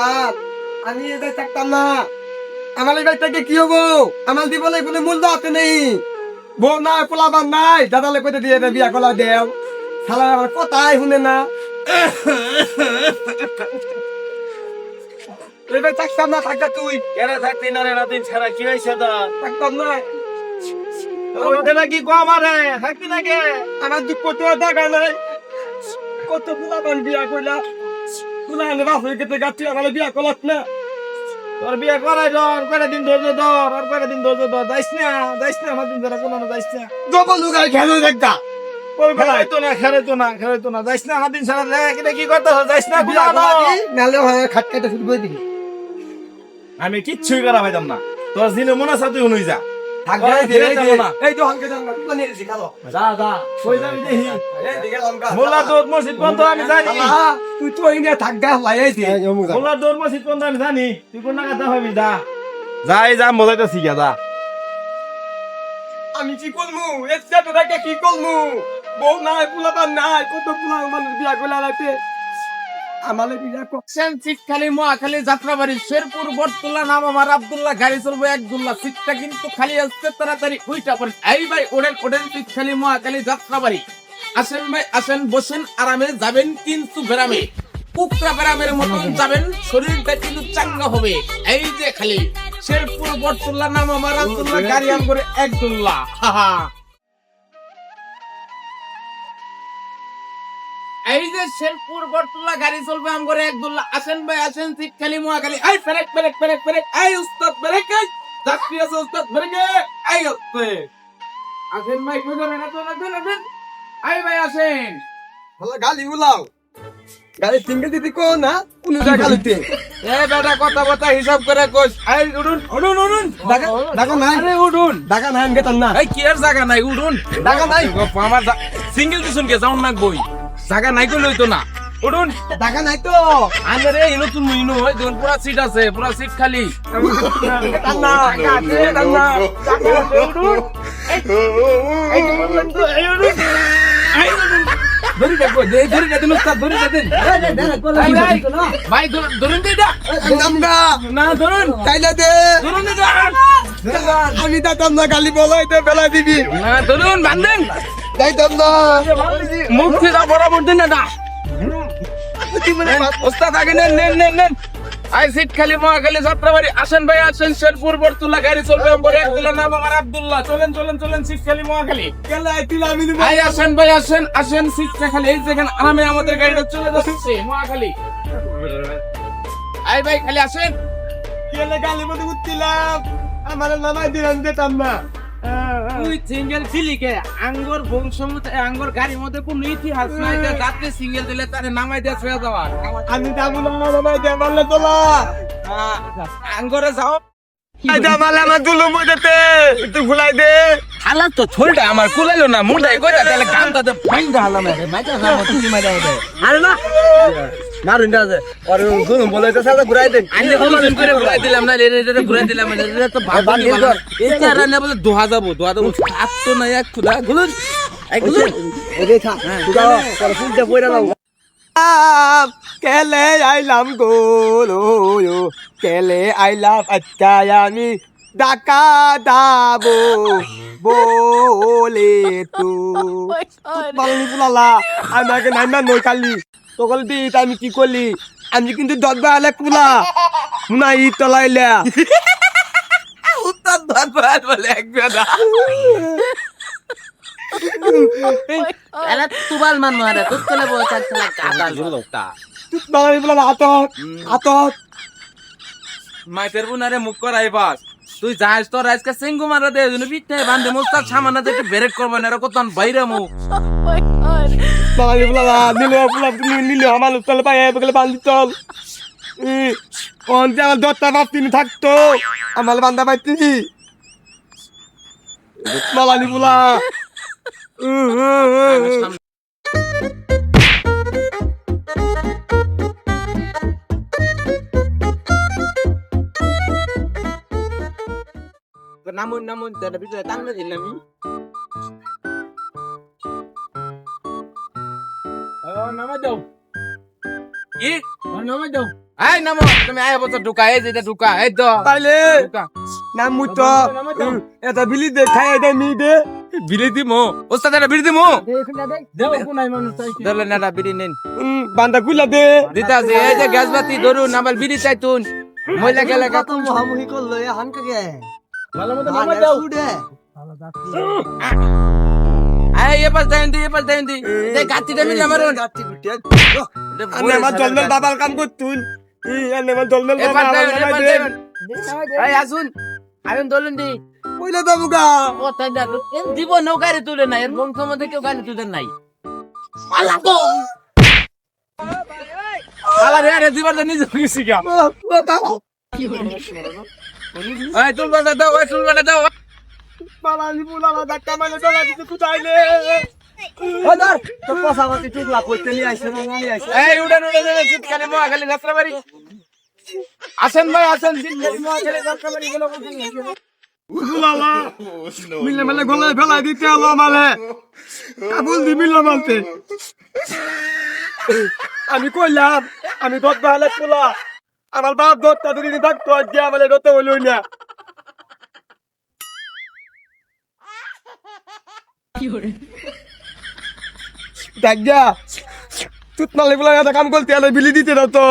বাপ আমি এদের থাকতাম না। আমার এই বাড়িটাকে কি হবো? আমার জীবনে কোনো মূল্য আছে নেই। বউ নাই, পোলাপান নাই, দাদালে কইতে দিয়ে বিয়া কলা দেও। শালা আমার কথাই শুনে না। এবার থাকতাম না, থাকতা তুই। কেন থাকতি না রে নাতিন ছাড়া কি হয়েছে তোর? থাকতাম না। ওইটা নাকি কম আরে থাকতি না কে? আমার দুঃখ তো দেখা নাই। কত পোলাপান বিয়া কইলা। পোলাপানের বাপ হয়ে গেছে গাছ, আমার বিয়া কলাস না। তোর বিয়ে করাই ধর, কয়টা দিন ধৈর্য ধর, আর কয়টা দিন ধৈর্য ধর। যাইস না আমার দিন ধরে কোনো যাইস না। ডবল লুগাই খেলো দেখতা। খেলাইতো না, যাইস না আমার দিন ছাড়া দেখ এটা কি করতে হয়, যাইস না বিয়া গুলা কলা দি, নালে হয় খাট খাইতে শুরু করে দিবি। আমি কিচ্ছুই করা পাইতাম না। তোর জিনে মনে আছে তুই শুনুই যা। থাকবে ওই ফিরে যাবো না। এই তো হালকা জানগা তুই নিয়ে এসে খালো। যা কই যাবি দেখি। এই দিকে লঙ্কা। মোল্লা দৌড় মসজিদ বন্ধ আমি জানি। আল্লাহ, তুই তো এনে থাকগা লাই দে। মোল্লা দৌড় মসজিদ বন্ধ আমি জানি। তুই কোন নাগাদ হবি যা। যাই যা বোঝাইতেছি গিয়া যা। আমি কি করমু? এসে তো দেখে কি করমু? বউ নাই, পোলাপান নাই, কত পোলা মানুষ বিয়া কইলা রাতে। আমালে বিয়া কর। খালি মহাখালী যাত্রাবাড়ি শেরপুর বটতলা নাম আমার আব্দুল্লাহ, গাড়ি চলবে একদুল্লাহ। সিটটা কিন্তু খালি আসছে, তাড়াতাড়ি উইটা পড়েন। এই ভাই ওড়েন খালি মহাখালী যাত্রাবাড়ি। আসেন ভাই আসেন, বসেন আরামে, যাবেন কিন্তু বেরামে। কুকরা বেরামের মতন যাবেন, শরীরটা কিন্তু চাঙ্গা হবে। এই যে খালি শেরপুর বটতলা নাম আমার আব্দুল্লাহ, গাড়ি আম করে একদুল্লাহ। হাহা। এই যে শেরপুর বটতলা গাড়ি চলবে আম করে একদুল্লাহ। আসেন ভাই আসেন, সিট খালি মহাখালী। এই পেরেক এই উস্তাদ পেরেক, এই যাত্রী আছে উস্তাদ পেরেক, এই হচ্ছে। আসেন ভাই, কই যাবেন? আসেন এই ভাই আসেন। শালা গালি উলাও। গালি সিঙ্গেল দিদি কো না, কোন জায়গা গালিতে। এ বেটা কথা হিসাব করে কইস। এই উড়ুন। ডাকা নাই। আরে উড়ুন। ডাকা নাই আমি গেতাম না। এই কি আর জায়গা নাই, উড়ুন। জায়গা নাই। আমার সিঙ্গেল দিছুন কে যাও না বই। জায়গা নাই কই লইতো না। উড়ুন। ডাকা নাই তো। আরে ইনো তুমি ইনো হয়, দেখুন পুরা সিট আছে, পুরা সিট খালি। গেতাম না। গেতাম না। উড়ুন। এই যে বললাম তো, এই উড়ুন। এই উড়ুন। ধরি দেখো, ধরি দেন উস্তাদ, ধরি দেন। ভাই ধরুন দিদা। নাম না। না ধরুন। চাইলে দে। ধরুন দিদা। আমি যাইতাম না, গালি বলাইতে ফেলাই দিবি। না ধরুন, বান্ধেন। যাইতাম না। মুখ থেকে বরাবর দিন না। ওস্তাদ আগে নেন। আই সিট খালি মহাখালী যাত্রাবাড়ি। আসেন ভাই আসেন, শেরপুর বটতলা গাড়ি চলবে আমার একদুল্লাহ, নাম আমার আব্দুল্লাহ। চলেন সিট খালি মহাখালী। কেলা আইতিলা আমি দিব। আই আসেন ভাই আসেন সিটটা খালি। এই যেখানে আরামে আমাদের গাড়িটা চলে যাচ্ছে মহাখালী। আই ভাই খালি আসেন। কেলা গালি মধ্যে উঠছিলাম, আমার নামাই দিলাম, যেতাম না। তুই সিঙ্গেল ছিলি কে? আঙ্গর বংশমত আঙ্গর গাড়ির মধ্যে কোন ইতিহাস নাই যে যাত্রী সিঙ্গেল দিলে তারে নামাই দিয়ে ছুঁয়ে যাওয়ার। আমি যাবো না, নামাই দিয়ে মারলে তোলা। আঙ্গরে যাও। আমার দুলু মজাতে একটু ফুলাই দে। হালা তো ছোলটা আমার কুলাইলো না, মুন্ডাই কইরা তাহলে কামটাতে ফাইন্দা হালাম রে। মাইটা যাবো তুই মাইরা দে। আরে না মারুন দা আর দুলু বলাইতে সাথে ঘুরাই দে। আইলে কলজন করে ঘুরাই দিলাম না, রে ঘুরাই দিলাম না, রে তো বাবা নিবা। এটা রান্না বলে দোহা যাবো কাট তো না এক খুদা গুলুন। এই গুলুন ওরে থা তুই পরে ফুলতে বইরা নাও। কেলে আইলাম গোলো কেলে আইলাম আচ্ছা আমি ডাকা দাবো বলে তো বাংলি পুলালা আমাকে নাইমা নই কালি তকল দি আমি কি করলি আমি কিন্তু দরবা আলে কুলা মুনা ই তলাইলা উত্তর ধরবার বলে একজন। আরে তুবাল মান মারে তুই চলে বল চাচলা কাদাল লোকটা। বাংলি পুলালা আতত মাইতের বুনারে মুখ করাই বাস। তুই যাস তোর আজকে সিঙ্গু মারা দে জন্য পিঠে বান্ধে মুস্তাক সামান্য যে ব্রেক করবে না, এরকম তখন বাইরে মুখ বাঙালি পুলালা নিলে আমার তলে পায়ে বলে বান্ধি চল যে আমার দশটা বাপ তিনি থাকতো আমার বান্ধা পাইতি বাঙালি পুলা নামুন তার ভিতরে টানলে দিলাম নামাই দাও কি নামাই দাও। এই নামো তুমি আয় বছর ঢুকা এই যেটা ঢুকা এই তো তাইলে ঢুকা নাম মুতো এটা বিলি দে খাই দে মি দে বিড়ি দিমু ওস্তাদ এটা বিড়ি দিমু দেব কোনাই মানুষ চাই ধরলে না বিড়ি নেন বান্দা কুলা দে দিতা যে এই যে গ্যাস বাতি ধরুন আবার বিড়ি চাইতুন মহিলা গেলে কত মহামুহি করলো এ হানকাকে ভালো মতো নামাই দাও সুডে এই এপাশ দেন দি এই গাতিটা মিলে মারুন গাতি গুটিয়া আমি আমার জলদল বাবার কাম করতুন আমি আমার জলদল এপাশ বাবা দেন এই আসুন আয়ন দলুন দি কইলে তো বুকা ও তাই না এর দিব নৌ গাড়ি তুলে না এর বংশ মধ্যে কেউ গাড়ি তুলে নাই আলা রে দিবার তো নিজে গেছি গা এই তুলবাটা দাও বাবা নি বুলা ধাক্কা মারলে তোলা কিছু কুতাইলে ওদার তো পাশাপাশি টুকলা কইতে নি আইছে না নি আইছে এই উড়ান শীতকালে মহাখালী যাত্রাবাড়ি আসেন ভাই আসেন শীতকালে মহাখালী যাত্রাবাড়ি গেল বুলালা মিলে মিলে গলায় ফেলাই দিতে হলো আমারে কাবুল দি মিলে মালতে আমি কইলাম আমি দত বাহালে পোলা আমার বাপ দতটা যদি থাকতো আজকে আমারে দত হইলই না দেখ গা তুত মালে বলা কাম করতে আলে বিলি দিতে না তো